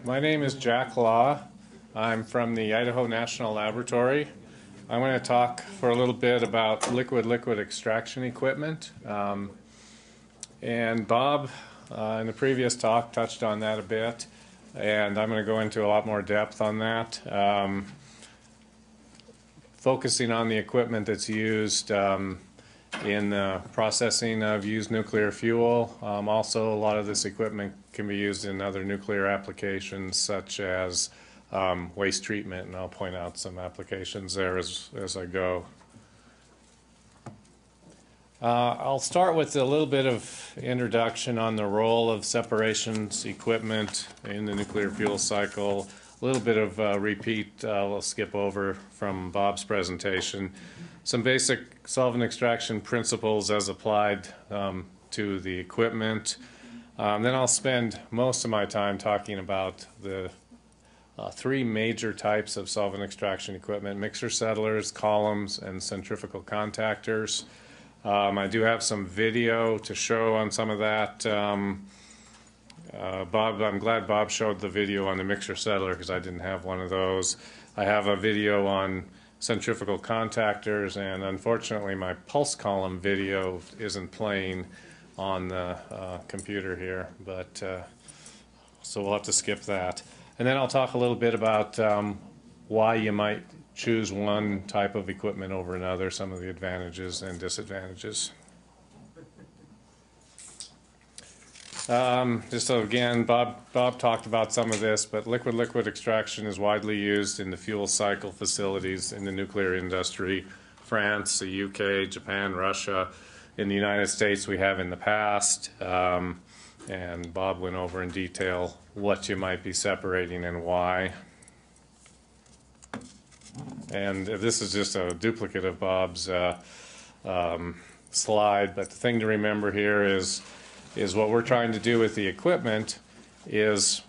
My name is Jack Law. I'm from the Idaho National Laboratory. I'm going to talk for a little bit about liquid extraction equipment. And Bob, in the previous talk, touched on that a bit, and I'm going to go into a lot more depth on that, focusing on the equipment that's used in the processing of used nuclear fuel. Also, a lot of this equipment can be used in other nuclear applications, such as waste treatment, and I'll point out some applications there as I go. I'll start with a little bit of introduction on the role of separations equipment in the nuclear fuel cycle. A little bit of repeat, we'll skip over from Bob's presentation. Some basic solvent extraction principles as applied to the equipment. Then I'll spend most of my time talking about the three major types of solvent extraction equipment: mixer settlers, columns, and centrifugal contactors. I do have some video to show on some of that. I'm glad Bob showed the video on the mixer settler because I didn't have one of those. I have a video on centrifugal contactors, and unfortunately my pulse column video isn't playing on the computer here, but so we'll have to skip that. And then I'll talk a little bit about why you might choose one type of equipment over another, some of the advantages and disadvantages. Just so again, Bob talked about some of this, but liquid extraction is widely used in the fuel cycle facilities in the nuclear industry. France, the UK, Japan, Russia. In the United States we have in the past, and Bob went over in detail what you might be separating and why. And this is just a duplicate of Bob's slide, but the thing to remember here is what we're trying to do with the equipment is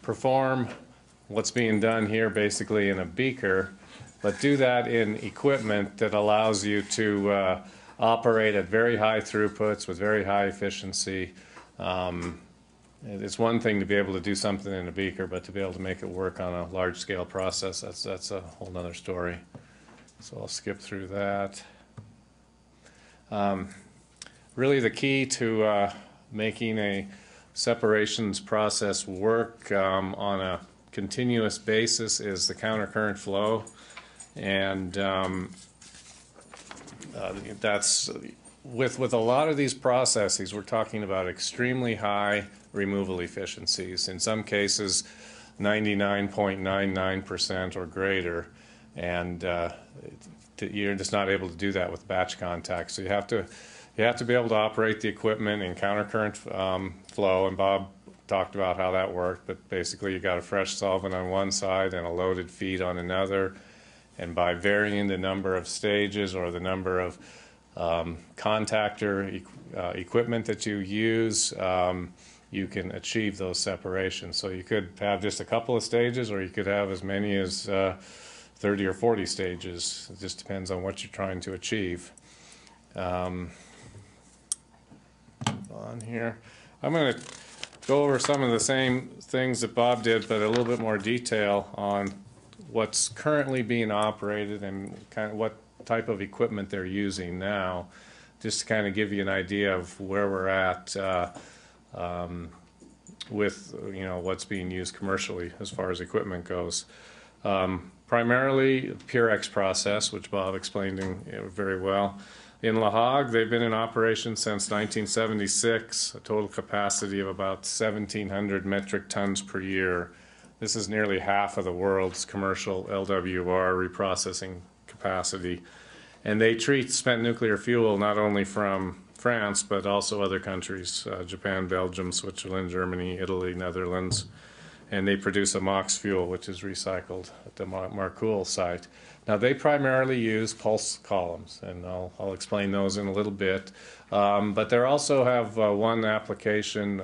perform what's being done here basically in a beaker, but do that in equipment that allows you to operate at very high throughputs with very high efficiency. It's one thing to be able to do something in a beaker, but to be able to make it work on a large-scale process, that's a whole nother story. So I'll skip through that. Really the key to making a separations process work on a continuous basis is the countercurrent flow, and that's with a lot of these processes we're talking about extremely high removal efficiencies, in some cases 99.99% or greater, and you're just not able to do that with batch contact. So you have to be able to operate the equipment in countercurrent flow, and Bob talked about how that worked, but basically you got a fresh solvent on one side and a loaded feed on another, and by varying the number of stages or the number of contactor equipment that you use, you can achieve those separations. So you could have just a couple of stages, or you could have as many as 30 or 40 stages. It just depends on what you're trying to achieve. On here, I'm going to go over some of the same things that Bob did, but a little bit more detail on what's currently being operated and kind of what type of equipment they're using now, just to kind of give you an idea of where we're at with what's being used commercially as far as equipment goes. Primarily Purex process, which Bob explained very well. In La Hague, they've been in operation since 1976, a total capacity of about 1,700 metric tons per year. This is nearly half of the world's commercial LWR reprocessing capacity. And they treat spent nuclear fuel not only from France, but also other countries, Japan, Belgium, Switzerland, Germany, Italy, Netherlands. And they produce a MOX fuel, which is recycled at the Marcoule site. Now, they primarily use pulse columns, and I'll explain those in a little bit. But they also have one application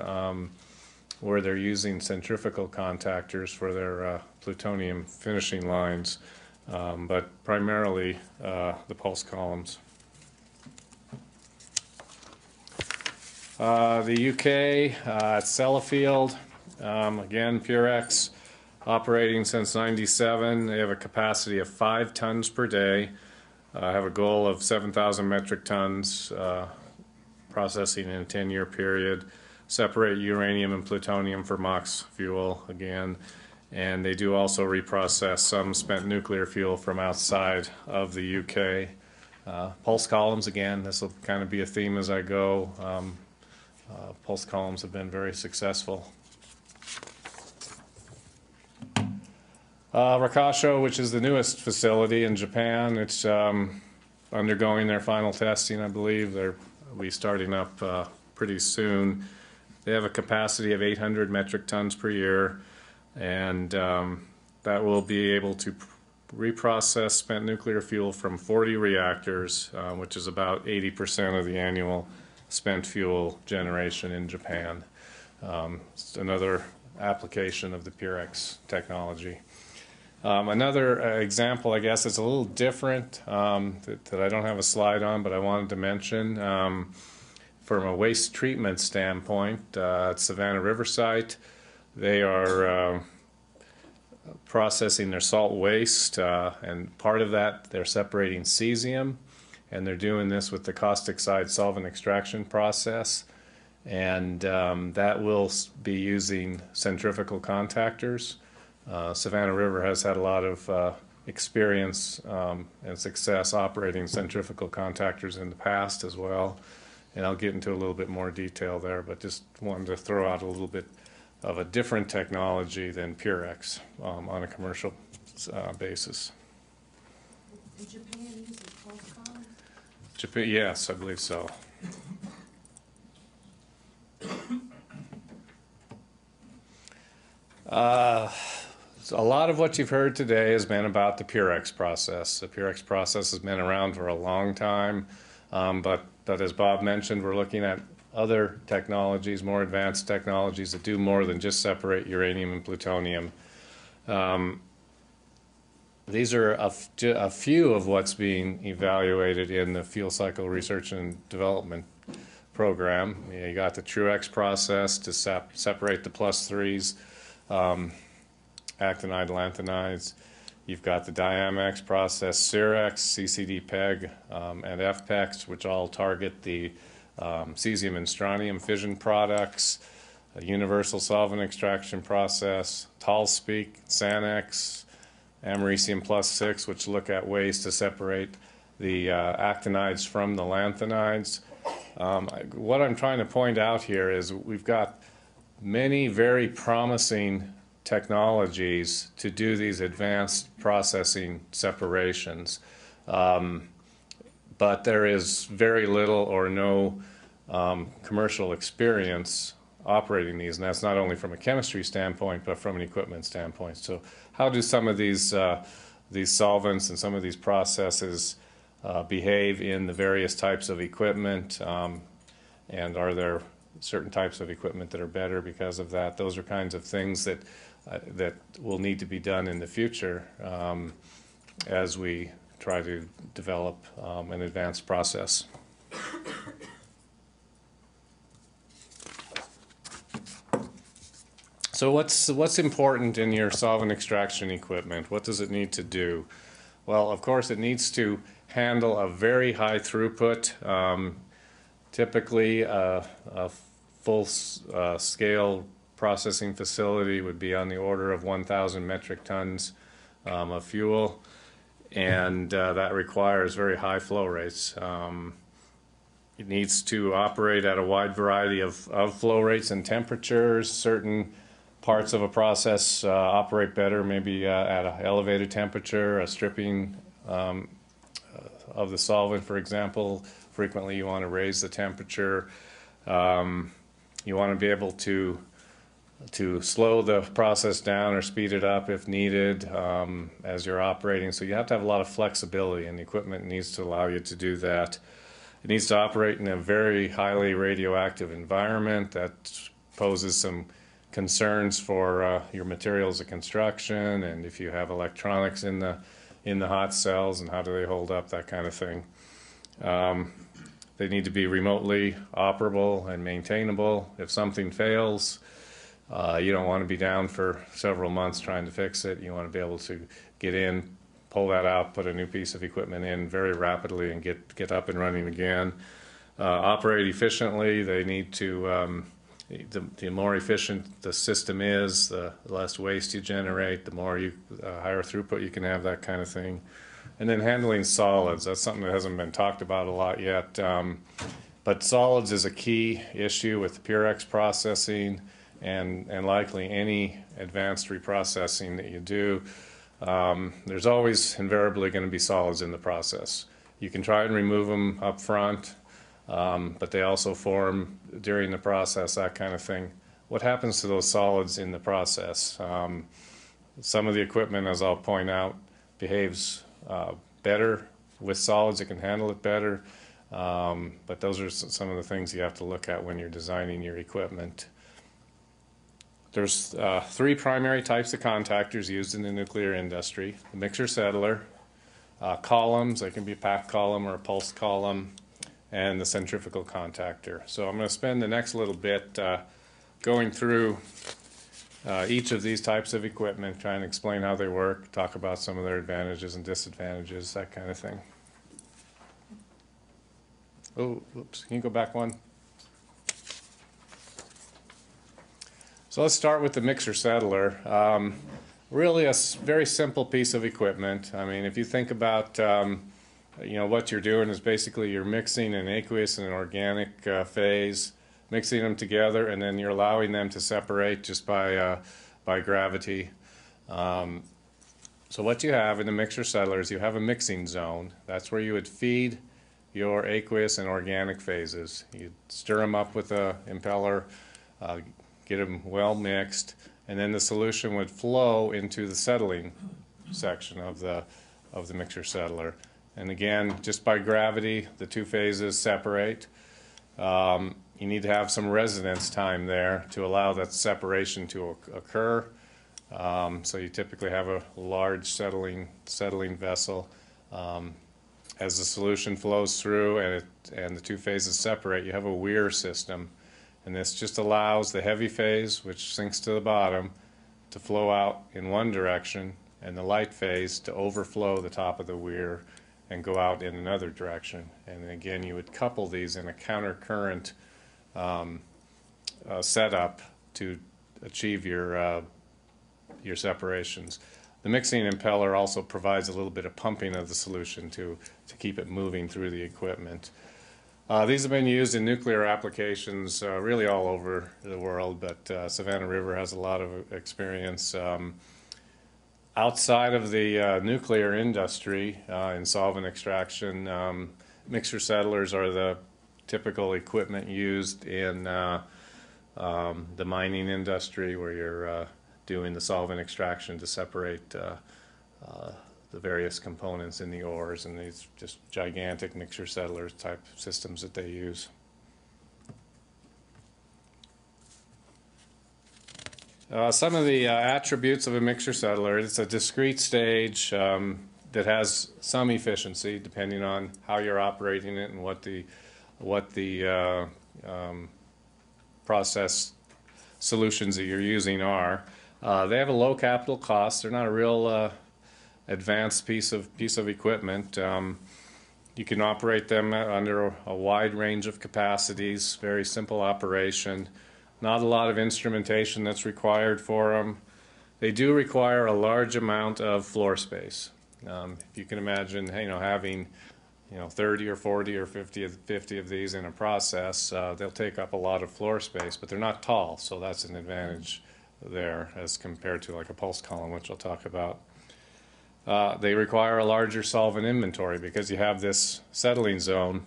where they're using centrifugal contactors for their plutonium finishing lines, but primarily the pulse columns. The UK at Sellafield, Again, Purex, operating since '97. They have a capacity of 5 tons per day. Have a goal of 7,000 metric tons processing in a 10-year period. Separate uranium and plutonium for MOX fuel again. And they do also reprocess some spent nuclear fuel from outside of the UK. Pulse columns, again, this will kind of be a theme as I go. Pulse columns have been very successful. Rakasho, which is the newest facility in Japan, it's undergoing their final testing, I believe. They'll be starting up pretty soon. They have a capacity of 800 metric tons per year, and that will be able to reprocess spent nuclear fuel from 40 reactors, which is about 80% of the annual spent fuel generation in Japan. It's another application of the Purex technology. Another example, I guess, is a little different that I don't have a slide on, but I wanted to mention. From a waste treatment standpoint, at Savannah River site, they are processing their salt waste, and part of that they're separating cesium, and they're doing this with the caustic side solvent extraction process, and that will be using centrifugal contactors. Savannah River has had a lot of experience and success operating centrifugal contactors in the past as well, and I'll get into a little bit more detail there, but just wanted to throw out a little bit of a different technology than Purex on a commercial basis. And Japan uses pulse columns? Japan, yes, I believe so. A lot of what you've heard today has been about the Purex process. The Purex process has been around for a long time, but as Bob mentioned, we're looking at other technologies, more advanced technologies that do more than just separate uranium and plutonium. These are a few of what's being evaluated in the fuel cycle research and development program. You got the TrueX process to separate the +3s, actinide lanthanides. You've got the Diamex process, CRESP, CCD-PEG, and FPEX, which all target the cesium and strontium fission products, a universal solvent extraction process, TALSpeak, SANEX, americium +6, which look at ways to separate the actinides from the lanthanides. What I'm trying to point out here is we've got many very promising technologies to do these advanced processing separations, but there is very little or no commercial experience operating these, and that's not only from a chemistry standpoint but from an equipment standpoint. So how do some of these solvents and some of these processes behave in the various types of equipment, and are there certain types of equipment that are better because of that? Those are kinds of things that will need to be done in the future as we try to develop an advanced process. So what's important in your solvent extraction equipment? What does it need to do? Well, of course, it needs to handle a very high throughput. Typically, a full scale processing facility would be on the order of 1,000 metric tons of fuel, and that requires very high flow rates. It needs to operate at a wide variety of flow rates and temperatures. Certain parts of a process operate better maybe at an elevated temperature, a stripping of the solvent, for example. Frequently you want to raise the temperature. You want to be able to slow the process down or speed it up if needed as you're operating. So you have to have a lot of flexibility, and the equipment needs to allow you to do that. It needs to operate in a very highly radioactive environment that poses some concerns for your materials of construction, and if you have electronics in the hot cells, and how do they hold up, that kind of thing. They need to be remotely operable and maintainable. If something fails, You don't want to be down for several months trying to fix it. You want to be able to get in, pull that out, put a new piece of equipment in very rapidly and get up and running again. Operate efficiently. They need to, the more efficient the system is, the less waste you generate, the more higher throughput you can have, that kind of thing. And then handling solids. That's something that hasn't been talked about a lot yet. But solids is a key issue with Purex processing and likely any advanced reprocessing that you do. There's always invariably going to be solids in the process. You can try and remove them up front, but they also form during the process, that kind of thing. What happens to those solids in the process? Some of the equipment, as I'll point out, behaves better with solids. It can handle it better, but those are some of the things you have to look at when you're designing your equipment. There's three primary types of contactors used in the nuclear industry: the mixer settler, columns, they can be a packed column or a pulsed column, and the centrifugal contactor. So I'm going to spend the next little bit going through each of these types of equipment, trying to explain how they work, talk about some of their advantages and disadvantages, that kind of thing. Oh, whoops, can you go back one? So let's start with the mixer settler. Really a very simple piece of equipment. I mean, if you think about what you're doing is basically you're mixing an aqueous and an organic phase, mixing them together, and then you're allowing them to separate just by gravity. So what you have in the mixer settler is you have a mixing zone. That's where you would feed your aqueous and organic phases. You stir them up with a impeller, get them well mixed, and then the solution would flow into the settling section of the mixer settler. And again, just by gravity, the two phases separate. You need to have some residence time there to allow that separation to occur. So you typically have a large settling vessel. As the solution flows through and the two phases separate, you have a weir system. And this just allows the heavy phase, which sinks to the bottom, to flow out in one direction, and the light phase to overflow the top of the weir and go out in another direction. And again, you would couple these in a counter-current setup to achieve your separations. The mixing impeller also provides a little bit of pumping of the solution to keep it moving through the equipment. These have been used in nuclear applications really all over the world, but Savannah River has a lot of experience. Outside of the nuclear industry, in solvent extraction, mixer settlers are the typical equipment used in the mining industry, where you're doing the solvent extraction to separate the various components in the ores, and these just gigantic mixer settlers type systems that they use. Some of the attributes of a mixer settler: it's a discrete stage that has some efficiency depending on how you're operating it and what the process solutions that you're using are. They have a low capital cost. They're not a real advanced piece of equipment. You can operate them under a wide range of capacities, very simple operation. Not a lot of instrumentation that's required for them. They do require a large amount of floor space. If you can imagine, having 30 or 40 or 50 of these in a process, they'll take up a lot of floor space, but they're not tall, so that's an advantage there as compared to like a pulse column, which I'll talk about. They require a larger solvent inventory because you have this settling zone.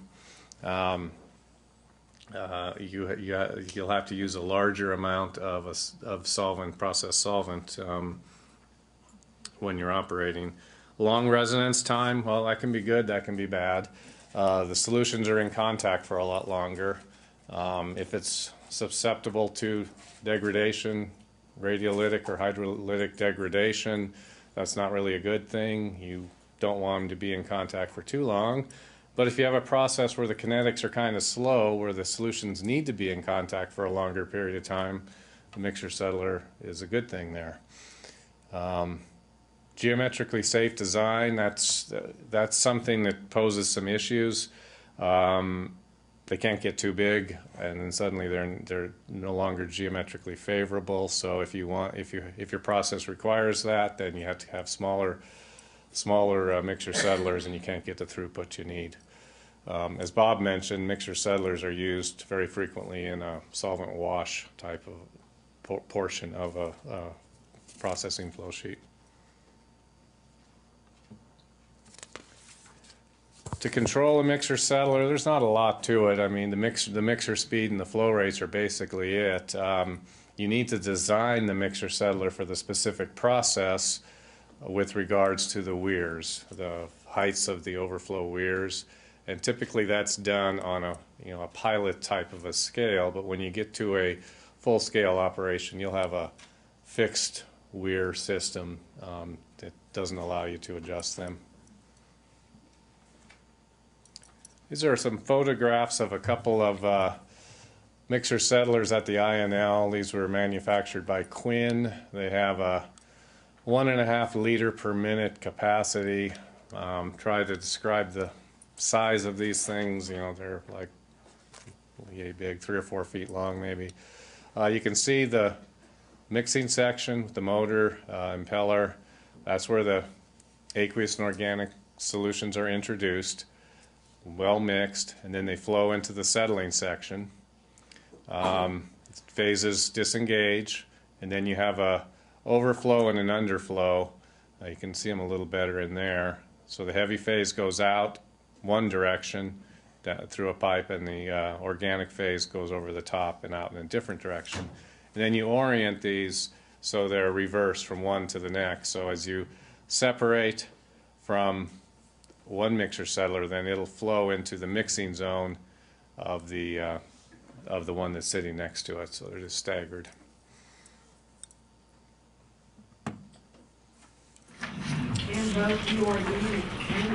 You'll have to use a larger amount of solvent, process solvent, when you're operating. Long residence time, well, that can be good, that can be bad. The solutions are in contact for a lot longer. If it's susceptible to degradation, radiolytic or hydrolytic degradation, that's not really a good thing. You don't want them to be in contact for too long. But if you have a process where the kinetics are kind of slow, where the solutions need to be in contact for a longer period of time, the mixture settler is a good thing there. Geometrically safe design, that's something that poses some issues. They can't get too big, and then suddenly they're no longer geometrically favorable. So if your process requires that, then you have to have smaller mixture settlers, and you can't get the throughput you need. As Bob mentioned, mixture settlers are used very frequently in a solvent wash type of portion of a processing flow sheet. To control a mixture settler, there's not a lot to it. I mean, the mixer speed and the flow rates are basically it. You need to design the mixture settler for the specific process with regards to the weirs, the heights of the overflow weirs, and typically that's done on a pilot type of a scale. But when you get to a full-scale operation, you'll have a fixed weir system that doesn't allow you to adjust them. These are some photographs of a couple of mixer settlers at the INL. These were manufactured by Quinn. They have a 1.5 liter per minute capacity. Try to describe the size of these things. They're like yay big, 3 or 4 feet long maybe. You can see the mixing section with the motor, impeller. That's where the aqueous and organic solutions are introduced, well mixed, and then they flow into the settling section. Phases disengage, and then you have a overflow and an underflow. You can see them a little better in there. So the heavy phase goes out one direction through a pipe, and the organic phase goes over the top and out in a different direction. And then you orient these so they're reversed from one to the next. So as you separate from one mixture settler, then it'll flow into the mixing zone of the one that's sitting next to it. So they're just staggered. And both you are using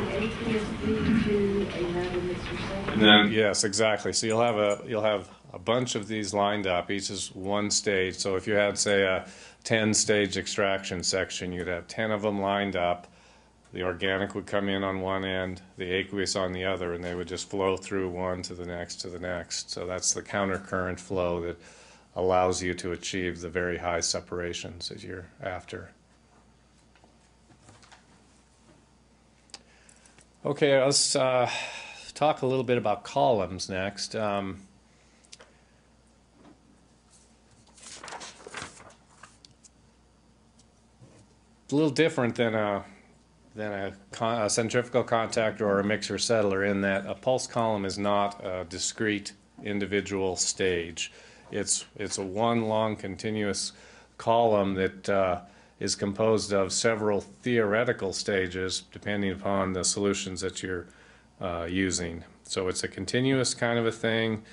a CSV to another mixture settler. And then yes, exactly. So you'll have a bunch of these lined up. Each is one stage. So if you had, say, a 10-stage extraction section, you'd have 10 of them lined up. The organic would come in on one end, the aqueous on the other, and they would just flow through one to the next to the next. So that's the countercurrent flow that allows you to achieve the very high separations that you're after. Okay, let's talk a little bit about columns next. A little different than a centrifugal contactor or a mixer settler in that a pulse column is not a discrete individual stage. It's a one long continuous column that is composed of several theoretical stages depending upon the solutions that you're using. So it's a continuous kind of a thing.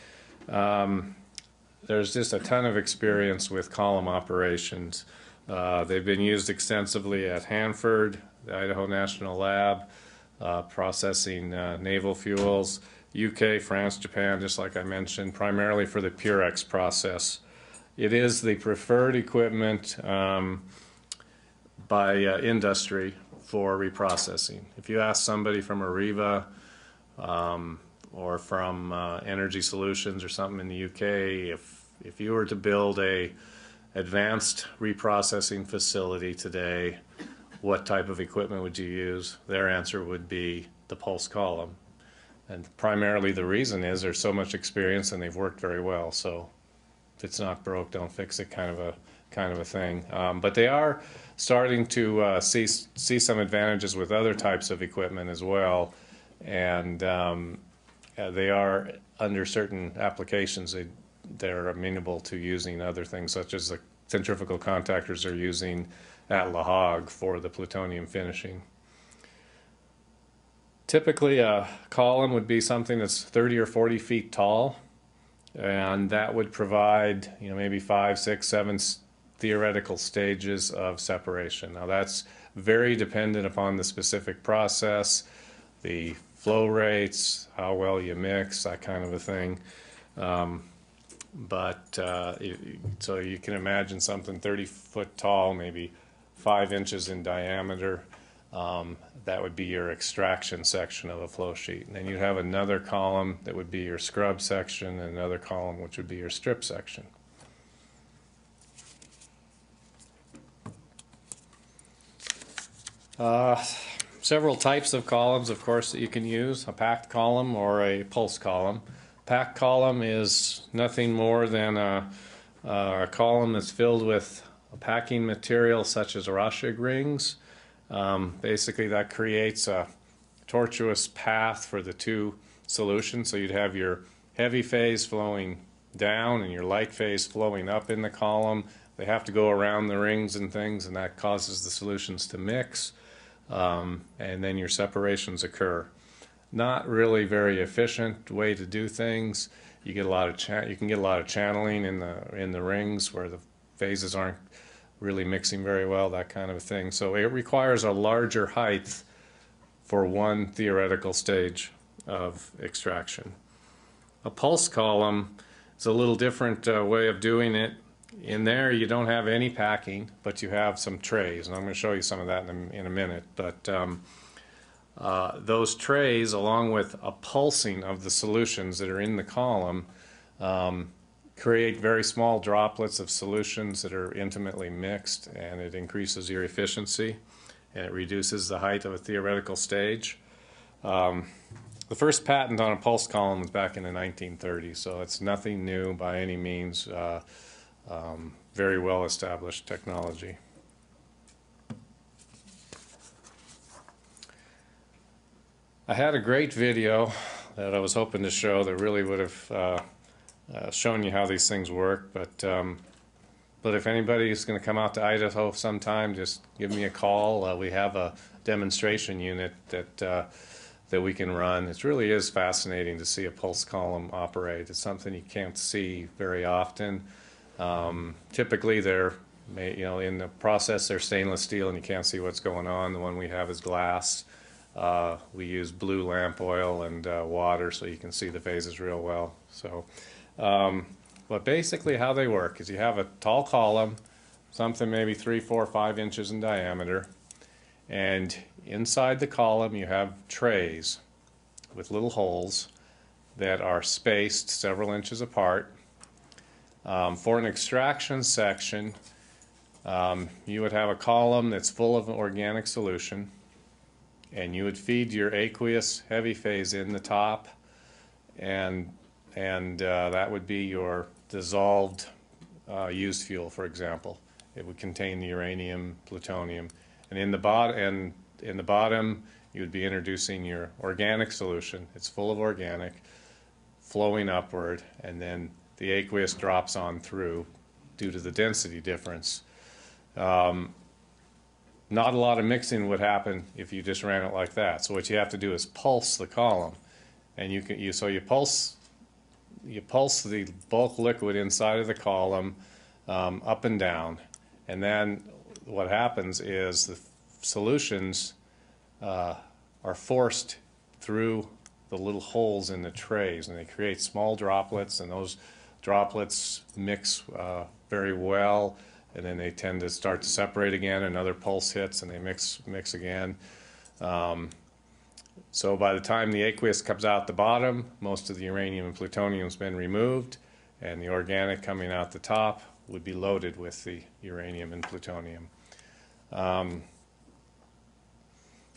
There's just a ton of experience with column operations. They've been used extensively at Hanford, the Idaho National Lab, processing naval fuels, UK, France, Japan, just like I mentioned, primarily for the Purex process. It is the preferred equipment by industry for reprocessing. If you ask somebody from Areva or from Energy Solutions or something in the UK, if you were to build a advanced reprocessing facility today, what type of equipment would you use? Their answer would be the pulse column. And primarily the reason is there's so much experience and they've worked very well. So if it's not broke, don't fix it kind of a thing. But they are starting to see some advantages with other types of equipment as well. And they are, under certain applications, they're amenable to using other things, such as the centrifugal contactors are using at La Hague for the plutonium finishing. Typically a column would be something that's 30 or 40 feet tall, and that would provide maybe 5, 6, 7 theoretical stages of separation. Now that's very dependent upon the specific process, the flow rates, how well you mix, that kind of a thing. but so you can imagine something 30 foot tall, maybe 5 inches in diameter. That would be your extraction section of a flow sheet. And then you'd have another column that would be your scrub section, and another column which would be your strip section. Several types of columns, of course, that you can use: a packed column or a pulse column. Packed column is nothing more than a column that's filled with a packing material such as Rashig rings. Basically, that creates a tortuous path for the two solutions. So you'd have your heavy phase flowing down and your light phase flowing up in the column. They have to go around the rings and things, and that causes the solutions to mix. And then your separations occur. Not really very efficient way to do things. You get a lot of you can get a lot of channeling in the rings where the phases aren't really mixing very well, that kind of a thing. So it requires a larger height for one theoretical stage of extraction. A pulse column is a little different way of doing it. In there you don't have any packing, but you have some trays, and I'm going to show you some of that in a minute. But those trays, along with a pulsing of the solutions that are in the column, create very small droplets of solutions that are intimately mixed, and it increases your efficiency, and it reduces the height of a theoretical stage. The first patent on a pulse column was back in the 1930s, so it's nothing new by any means. Very well established technology. I had a great video that I was hoping to show that really would have shown you how these things work, but if anybody is going to come out to Idaho sometime, just give me a call. We have a demonstration unit that we can run. It really is fascinating to see a pulse column operate. It's something you can't see very often. Typically they're in the process they're stainless steel and you can't see what's going on. The one we have is glass. We use blue lamp oil and water so you can see the phases real well. So, but basically how they work is you have a tall column, something maybe 3, 4, 5 inches in diameter, and inside the column you have trays with little holes that are spaced several inches apart. For an extraction section, you would have a column that's full of organic solution, and you would feed your aqueous heavy phase in the top, and that would be your dissolved used fuel, for example. It would contain the uranium, plutonium, and in the bottom you would be introducing your organic solution. It's full of organic, flowing upward, and then the aqueous drops on through due to the density difference. Not a lot of mixing would happen if you just ran it like that. So what you have to do is pulse the column, and you pulse the bulk liquid inside of the column up and down, and then what happens is the solutions are forced through the little holes in the trays, and they create small droplets, and those droplets mix very well, and then they tend to start to separate again. Another pulse hits and they mix again. So by the time the aqueous comes out the bottom, most of the uranium and plutonium has been removed, and the organic coming out the top would be loaded with the uranium and plutonium.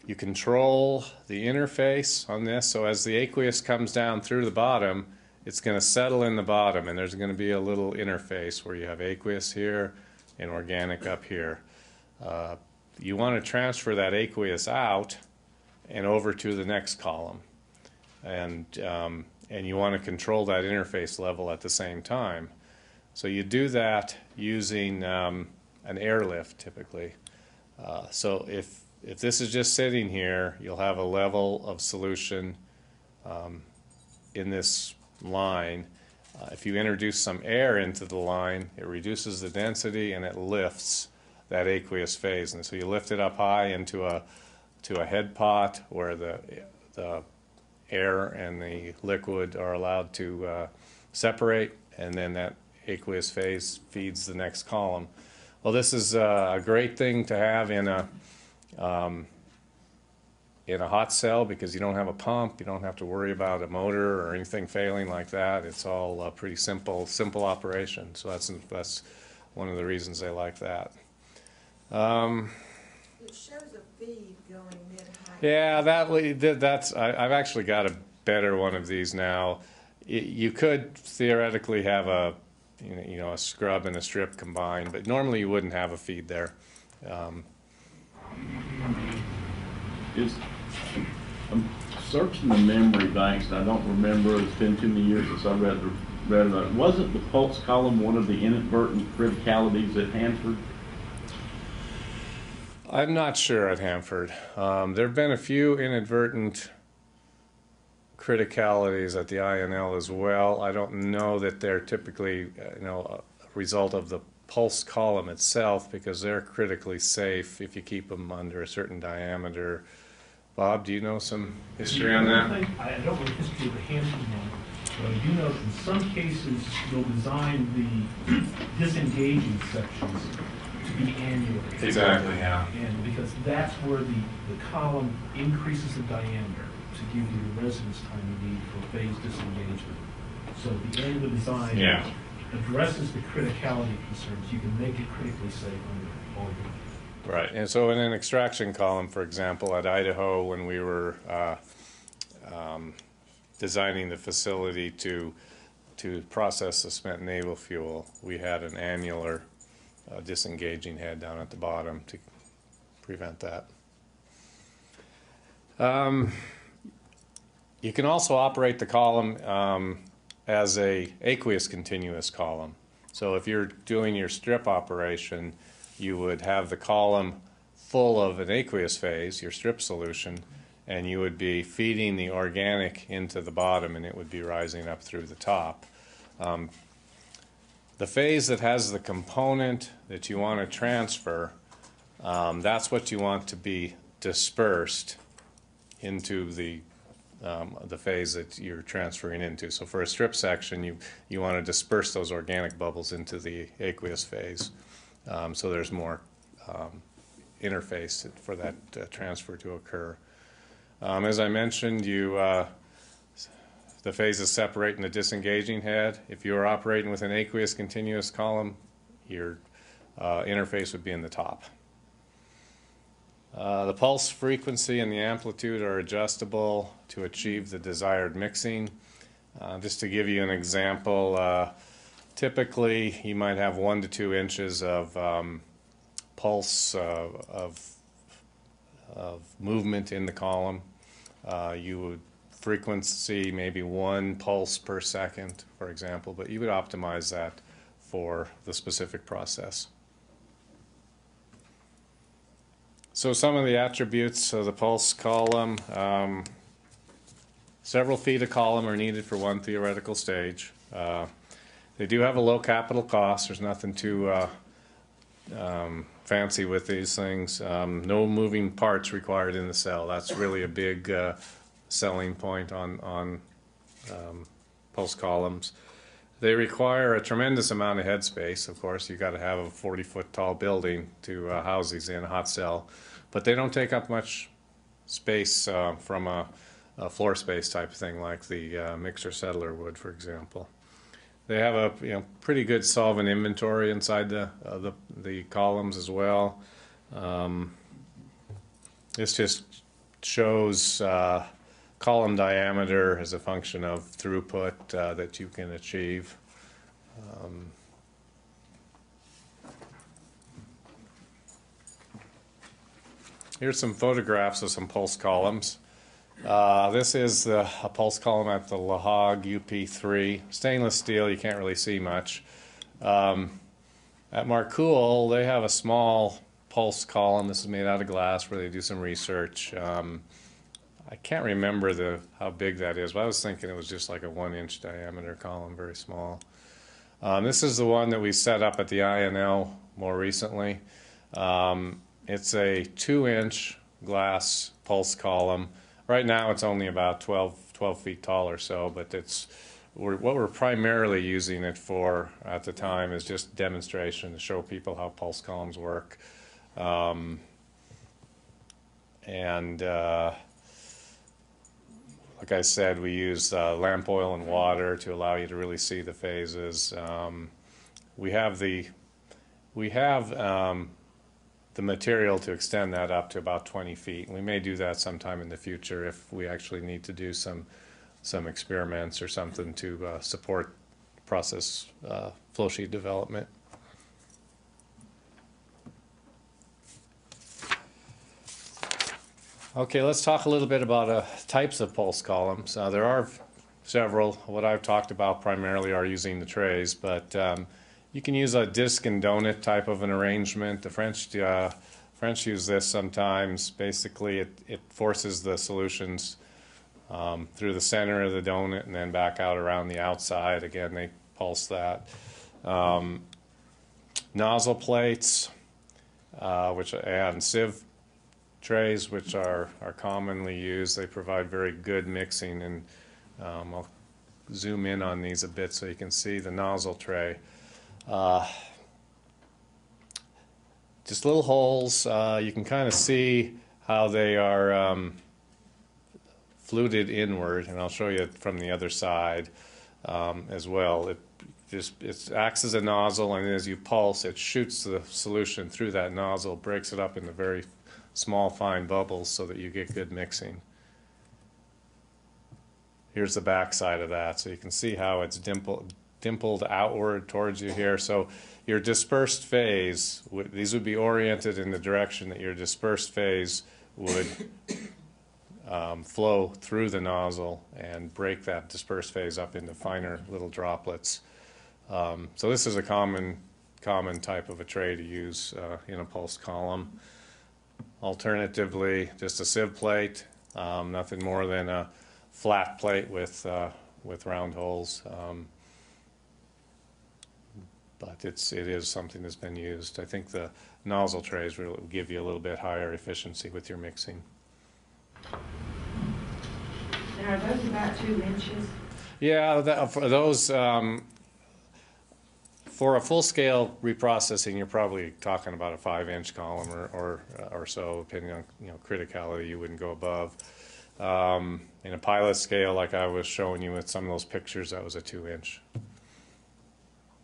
You control the interface on this, so as the aqueous comes down through the bottom, it's going to settle in the bottom, and there's going to be a little interface where you have aqueous here and organic up here. You want to transfer that aqueous out and over to the next column, and you want to control that interface level at the same time. So you do that using an airlift typically. So if this is just sitting here, you'll have a level of solution in this line. If you introduce some air into the line, it reduces the density and it lifts that aqueous phase. And so you lift it up high into a head pot where the air and the liquid are allowed to separate, and then that aqueous phase feeds the next column. Well, this is a great thing to have in a hot cell because you don't have a pump, you don't have to worry about a motor or anything failing like that. It's all pretty simple operation. So that's one of the reasons they like that. It shows a feed going mid-height. Yeah, I've actually got a better one of these now. You could theoretically have a a scrub and a strip combined, but normally you wouldn't have a feed there. I'm searching the memory banks, and I don't remember. It's been too many years since I read about it. Wasn't the pulse column one of the inadvertent criticalities at Hanford? I'm not sure at Hanford. There have been a few inadvertent criticalities at the INL as well. I don't know that they're typically a result of the pulse column itself, because they're critically safe if you keep them under a certain diameter. Bob, do you know some history on that? I don't know the history of the Hanford one, but I do know that in some cases you'll design the disengaging sections to be annular. Exactly, yeah. And because that's where the column increases the diameter to give you the residence time you need for phase disengagement. So the annular design addresses the criticality concerns. You can make it critically safe under all your. Right, and so in an extraction column, for example, at Idaho, when we were designing the facility to process the spent naval fuel, we had an annular disengaging head down at the bottom to prevent that. You can also operate the column as a aqueous continuous column. So if you're doing your strip operation, you would have the column full of an aqueous phase, your strip solution, and you would be feeding the organic into the bottom, and it would be rising up through the top. The phase that has the component that you want to transfer, that's what you want to be dispersed into the phase that you're transferring into. So for a strip section, you want to disperse those organic bubbles into the aqueous phase. So there's more interface for that transfer to occur. As I mentioned, the phases separate in the disengaging head. If you are operating with an aqueous continuous column, your interface would be in the top. The pulse frequency and the amplitude are adjustable to achieve the desired mixing. Just to give you an example, typically you might have 1 to 2 inches of pulse of movement in the column. You would frequency maybe 1 pulse per second, for example, but you would optimize that for the specific process. So some of the attributes of the pulse column, several feet of column are needed for one theoretical stage. They do have a low capital cost. There's nothing too fancy with these things. No moving parts required in the cell. That's really a big selling point on pulse columns. They require a tremendous amount of headspace. Of course, you've got to have a 40-foot tall building to house these in a hot cell, but they don't take up much space from a floor space type of thing like the mixer settler would, for example. They have a pretty good solvent inventory inside the columns as well. This just shows column diameter as a function of throughput that you can achieve. Here's some photographs of some pulse columns. This is a pulse column at the La Hague UP3. Stainless steel, you can't really see much. At Marcoule, they have a small pulse column. This is made out of glass where they do some research. I can't remember how big that is, but I was thinking it was just like a 1-inch diameter column, very small. This is the one that we set up at the INL more recently. It's a 2-inch glass pulse column. Right now it's only about 12 feet tall or so, but it's what we're primarily using it for at the time is just demonstration to show people how pulse columns work. Like I said, we use lamp oil and water to allow you to really see the phases. We have the material to extend that up to about 20 feet. We may do that sometime in the future if we actually need to do some experiments or something to support process flow sheet development. Okay, let's talk a little bit about types of pulse columns. There are several. What I've talked about primarily are using the trays, but you can use a disc and donut type of an arrangement. The French use this sometimes. Basically, it forces the solutions through the center of the donut and then back out around the outside. Again, they pulse that. Nozzle plates, and sieve trays, which are commonly used. They provide very good mixing, and I'll zoom in on these a bit so you can see the nozzle tray. Just little holes. You can kind of see how they are fluted inward, and I'll show you from the other side as well. It acts as a nozzle, and as you pulse, it shoots the solution through that nozzle, breaks it up into very small, fine bubbles so that you get good mixing. Here's the back side of that, so you can see how it's dimpled outward towards you here. So your dispersed phase, these would be oriented in the direction that your dispersed phase would flow through the nozzle and break that dispersed phase up into finer little droplets. So this is a common type of a tray to use in a pulse column. Alternatively, just a sieve plate, nothing more than a flat plate with round holes. But it is something that's been used. I think the nozzle trays will give you a little bit higher efficiency with your mixing. Now, are those about 2 inches? Yeah, for those, for a full-scale reprocessing, you're probably talking about a 5-inch column or so, depending on criticality. You wouldn't go above. In a pilot scale, like I was showing you with some of those pictures, that was a 2-inch.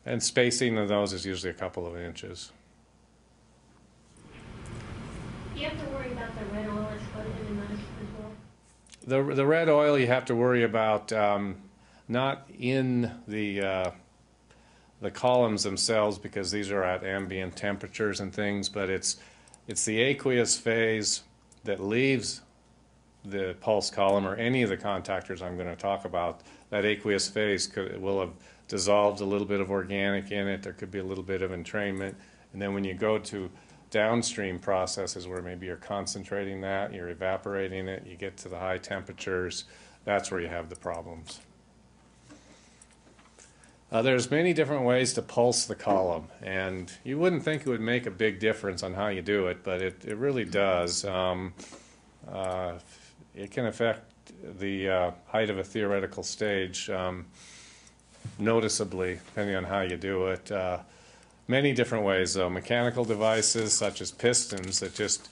And spacing of those is usually a couple of inches. Do you have to worry about the red oil exploding in those as well? The red oil you have to worry about not in the columns themselves, because these are at ambient temperatures and things, but it's the aqueous phase that leaves the pulse column or any of the contactors I'm going to talk about. That aqueous phase will have dissolved a little bit of organic in it. There could be a little bit of entrainment, and then when you go to downstream processes where maybe you're concentrating that, you're evaporating it, you get to the high temperatures, that's where you have the problems. There's many different ways to pulse the column, and you wouldn't think it would make a big difference on how you do it, but it really does. It can affect the height of a theoretical stage noticeably, depending on how you do it. Many different ways, though. Mechanical devices such as pistons that just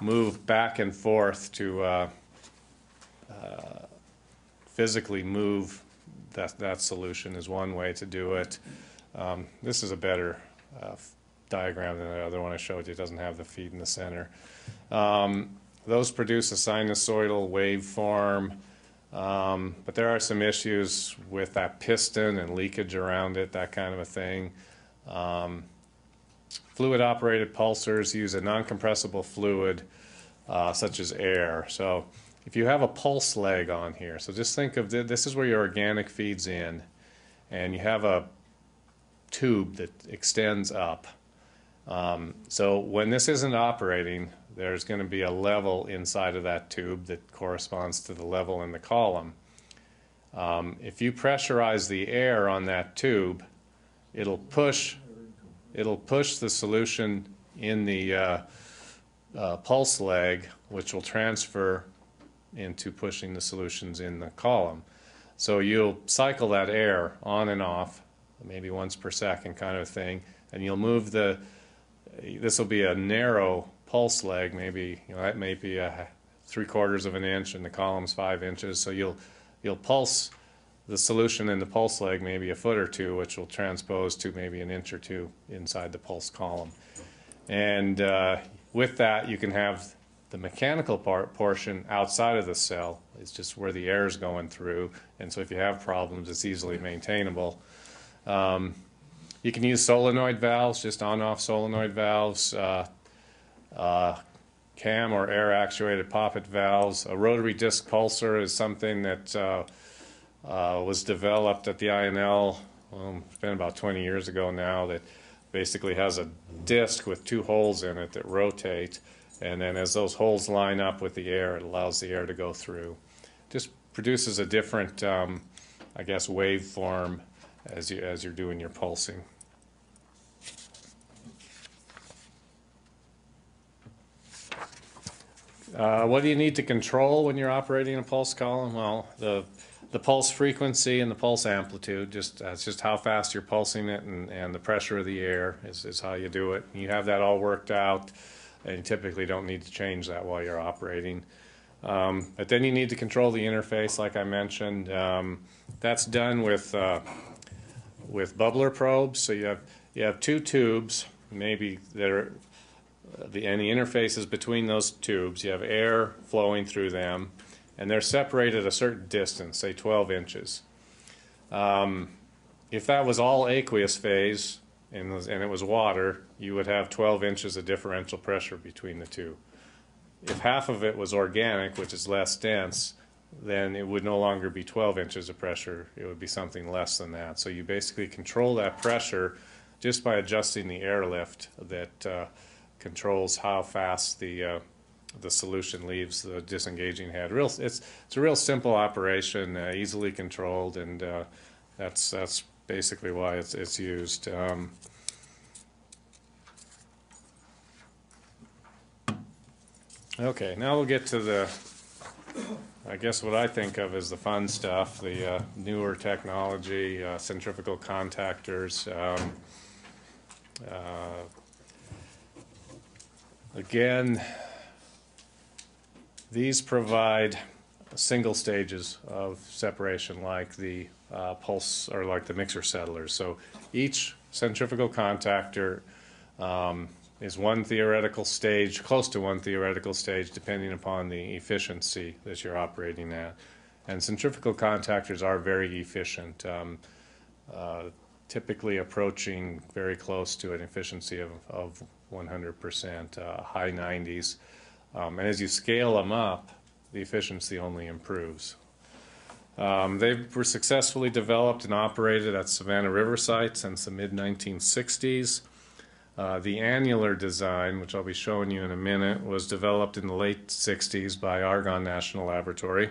move back and forth to physically move that solution is one way to do it. This is a better diagram than the other one I showed you. It doesn't have the feet in the center. Those produce a sinusoidal waveform, but there are some issues with that piston and leakage around it, that kind of a thing. Fluid-operated pulsers use a non-compressible fluid such as air. So if you have a pulse leg on here, so just think of this is where your organic feeds in, and you have a tube that extends up. So when this isn't operating, there's going to be a level inside of that tube that corresponds to the level in the column. If you pressurize the air on that tube, it'll push the solution in the pulse leg, which will transfer into pushing the solutions in the column. So you'll cycle that air on and off, maybe once per second kind of thing, and you'll move this will be a narrow pulse leg, maybe, that may be a 3/4 of an inch and the column's 5 inches. So you'll pulse the solution in the pulse leg maybe a foot or two, which will transpose to maybe an inch or two inside the pulse column. And with that, you can have the mechanical portion outside of the cell. It's just where the air is going through, and so if you have problems, it's easily maintainable. You can use solenoid valves, just on-off solenoid valves, cam or air-actuated poppet valves. A rotary disc pulsar is something that was developed at the INL, it's been about 20 years ago now, that basically has a disc with 2 holes in it that rotate, and then as those holes line up with the air, it allows the air to go through. Just produces a different, I guess, waveform as you're doing your pulsing. What do you need to control when you're operating a pulse column? Well, the pulse frequency and the pulse amplitude, that's just how fast you're pulsing it, and the pressure of the air is how you do it. You have that all worked out, and you typically don't need to change that while you're operating. But then you need to control the interface, like I mentioned. That's done with bubbler probes. So you have 2 tubes, maybe that are and the interfaces between those tubes. You have air flowing through them, and they're separated a certain distance, say 12 inches. If that was all aqueous phase and it was water, you would have 12 inches of differential pressure between the two. If half of it was organic, which is less dense, then it would no longer be 12 inches of pressure. It would be something less than that. So you basically control that pressure just by adjusting the airlift that controls how fast the solution leaves the disengaging head. It's a real simple operation, easily controlled, and that's basically why it's used. Okay, now we'll get to I guess what I think of as the fun stuff, the newer technology, centrifugal contactors. Again, these provide single stages of separation like the pulse or like the mixer settlers. So each centrifugal contactor is one theoretical stage, close to one theoretical stage, depending upon the efficiency that you're operating at. And centrifugal contactors are very efficient, typically approaching very close to an efficiency of 100%, high 90s. And as you scale them up, the efficiency only improves. They were successfully developed and operated at Savannah River site since the mid-1960s. The annular design, which I'll be showing you in a minute, was developed in the late 60s by Argonne National Laboratory.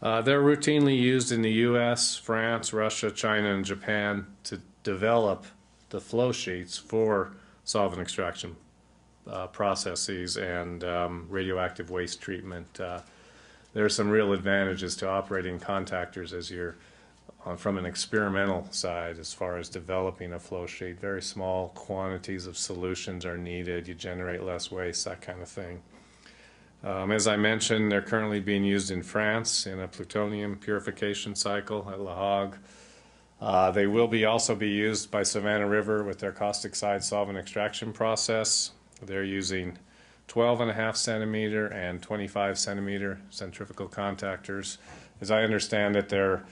They're routinely used in the US, France, Russia, China, and Japan to develop the flow sheets for solvent extraction processes and radioactive waste treatment. There are some real advantages to operating contactors as you're from an experimental side as far as developing a flow sheet. Very small quantities of solutions are needed. You generate less waste, that kind of thing. As I mentioned, they're currently being used in France in a plutonium purification cycle at La Hague. They will also be used by Savannah River with their caustic side solvent extraction process. They're using 12.5 centimeter and 25 centimeter centrifugal contactors. As I understand it, they're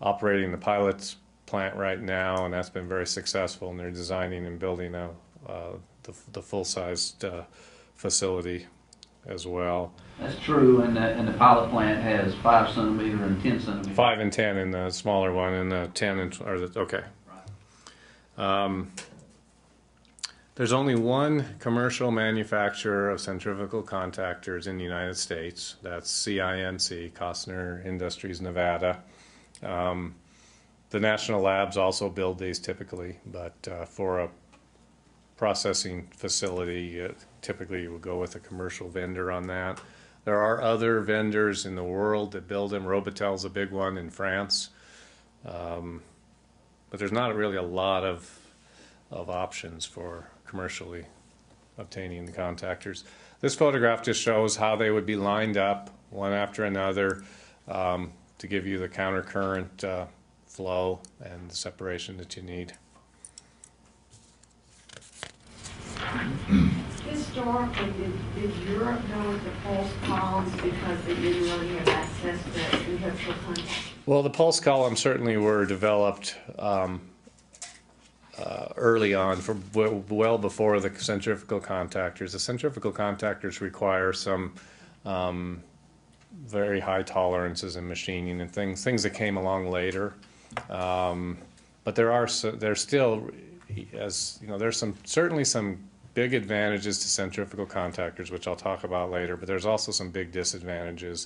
operating the pilot plant right now, and that's been very successful, and they're designing and building the full-sized facility as well. That's true, and the pilot plant has 5 centimeter and 10 centimeter. 5 and 10 in the smaller one, and the 10 and okay. Right. There's only one commercial manufacturer of centrifugal contactors in the United States. That's CINC, Costner Industries, Nevada. The national labs also build these typically, but for a processing facility, typically you would go with a commercial vendor on that. There are other vendors in the world that build them. Robitel's a big one in France. But there's not really a lot of options for commercially obtaining the contactors. This photograph just shows how they would be lined up one after another to give you the countercurrent flow and the separation that you need. Historically, did Europe go with the pulse columns because they didn't really have access to centrifugal contactors? Well, the pulse columns certainly were developed early on, well before the centrifugal contactors. The centrifugal contactors require some very high tolerances in machining and things that came along later. But there's still, as you know, there's certainly some big advantages to centrifugal contactors, which I'll talk about later. But there's also some big disadvantages,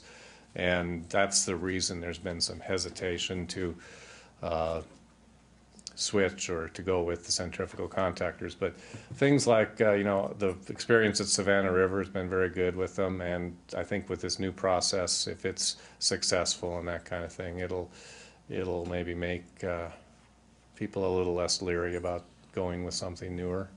and that's the reason there's been some hesitation to switch or to go with the centrifugal contactors. But things like you know, the experience at Savannah River has been very good with them, and I think with this new process, if it's successful and that kind of thing, it'll maybe make people a little less leery about going with something newer.